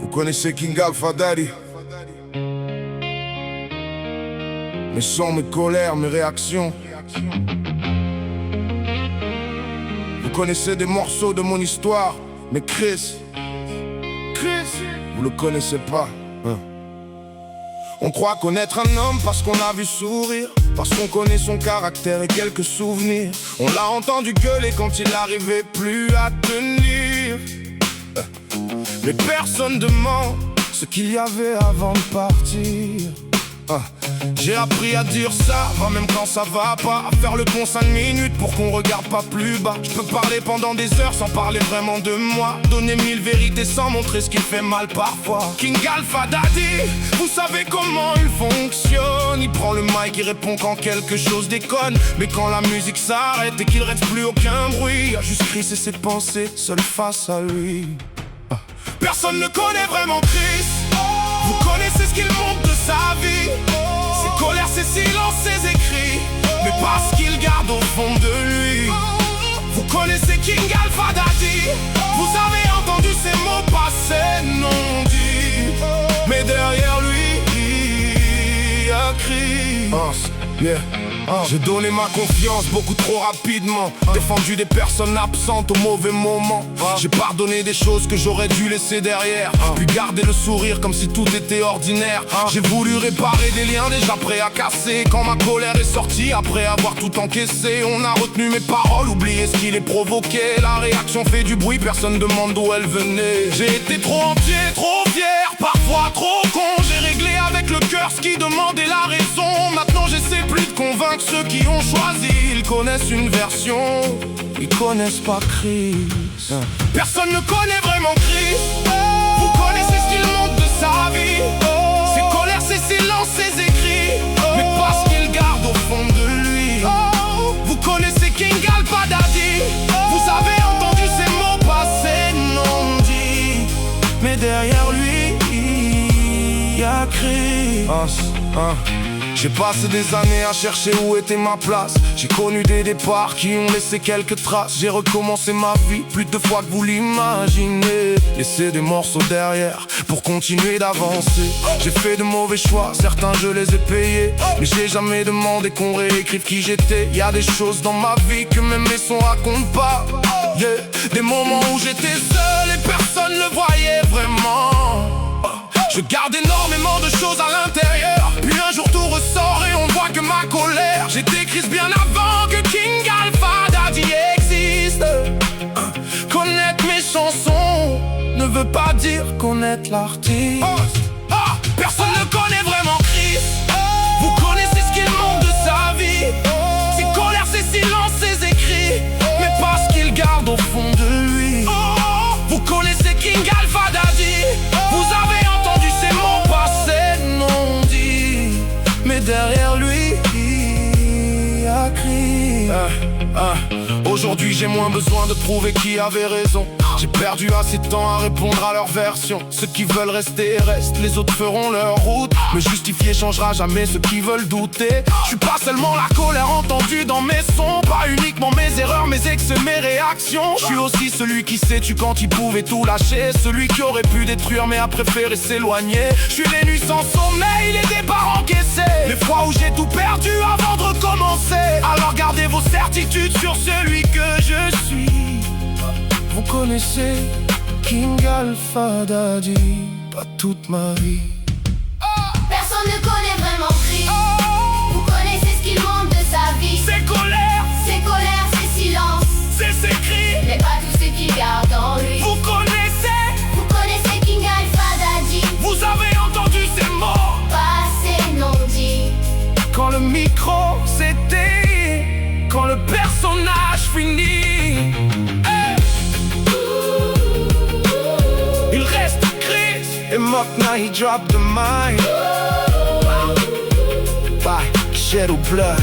Vous connaissez King Alpha Daddy. Mes sons, mes colères, mes réactions. Vous connaissez des morceaux de mon histoire. Mais Chris, vous le connaissez pas, hein. On croit connaître un homme parce qu'on a vu sourire, parce qu'on connaît son caractère et quelques souvenirs. On l'a entendu gueuler quand il n'arrivait plus à tenir. Mais personne demande ce qu'il y avait avant de partir. J'ai appris à dire ça va même quand ça va pas, à faire le bon 5 minutes pour qu'on regarde pas plus bas. Je peux parler pendant des heures sans parler vraiment de moi, donner 1000 vérités sans montrer ce qui fait mal parfois. King Alpha Daddy, vous savez comment il fonctionne. Il prend le mic, il répond quand quelque chose déconne. Mais quand la musique s'arrête et qu'il reste plus aucun bruit, y'a juste Chris et ses pensées, seul face à lui. Personne ne connaît vraiment Chris. Vous connaissez ce qu'il montre de sa vie, ses colères, ses silences, ses écrits, mais pas ce qu'il garde au fond de lui. Vous connaissez King Alpha Daddy. Vous avez entendu ses mots passés non dits, mais derrière lui, il y a Chris. J'ai donné ma confiance beaucoup trop rapidement, défendu des personnes absentes au mauvais moment. J'ai pardonné des choses que j'aurais dû laisser derrière, puis garder le sourire comme si tout était ordinaire. J'ai voulu réparer des liens déjà prêts à casser. Quand ma colère est sortie après avoir tout encaissé, on a retenu mes paroles, oublié ce qui les provoquait. La réaction fait du bruit, personne demande d'où elle venait. J'ai été trop entier, trop fier, parfois trop con. J'ai réglé avec le cœur ce qui demandait la raison. Maintenant j'essaie plus de convaincre ceux qui ont choisi. Ils connaissent une version, ils connaissent pas Chris. Personne ne connaît vraiment Chris. Vous connaissez ce qu'il montre de sa vie, ses colères, ses silences, ses écrits, mais pas ce qu'il garde au fond de lui. Vous connaissez King Alpha Daddy. Vous avez entendu ses mots passés non dits, mais derrière lui, il y a Chris. J'ai passé des années à chercher où était ma place. J'ai connu des départs qui ont laissé quelques traces. J'ai recommencé ma vie plus de fois que vous l'imaginez. Laissé des morceaux derrière pour continuer d'avancer. J'ai fait de mauvais choix, certains je les ai payés, mais j'ai jamais demandé qu'on réécrive qui j'étais. Y'a des choses dans ma vie que même mes sons racontent pas. Des moments où j'étais seul et personne ne le voyait vraiment. Je garde énormément de choses à l'intérieur, puis un jour tout ressort et on voit que ma colère, j'étais Chris bien avant que King Alpha Daddy existe. Connaître mes chansons ne veut pas dire connaître l'artiste. Personne ne connaît vraiment Chris. Vous connaissez ce qu'il montre de sa vie, ses colères, ses silences, ses écrits, mais pas ce qu'il garde au fond de lui. Vous connaissez King Alpha Daddy. Vous avez entendu ses mots passés non dits, mais derrière lui, il y a Chris. Aujourd'hui j'ai moins besoin de prouver qui avait raison. J'ai perdu assez de temps à répondre à leur version. Ceux qui veulent rester restent, les autres feront leur route. Me justifier changera jamais ceux qui veulent douter. Je suis pas seulement la colère entendue dans mes sons, pas uniquement mes erreurs, mes excès, mes réactions. Je suis aussi celui qui s'est tu quand il pouvait tout lâcher, celui qui aurait pu détruire mais a préféré s'éloigner. Je suis les nuits sans sommeil, les départs encaissés, les fois où j'ai tout perdu avant de recommencer. Alors gardez vos certitudes sur celui que je suis. Vous connaissez King Alpha Daddy, pas toute ma vie. Personne ne connaît vraiment Chris. Vous connaissez ce qu'il montre de sa vie, Ses colères, ses silences, ses écrits, mais pas tout ce qu'il garde en lui. vous connaissez King Alpha Daddy. vous avez entendu ces mots Passé non dit, quand le micro s'éteint, quand le personnage finit. Il reste Chris et Mock Knight drop the mic. By Shadow Blood.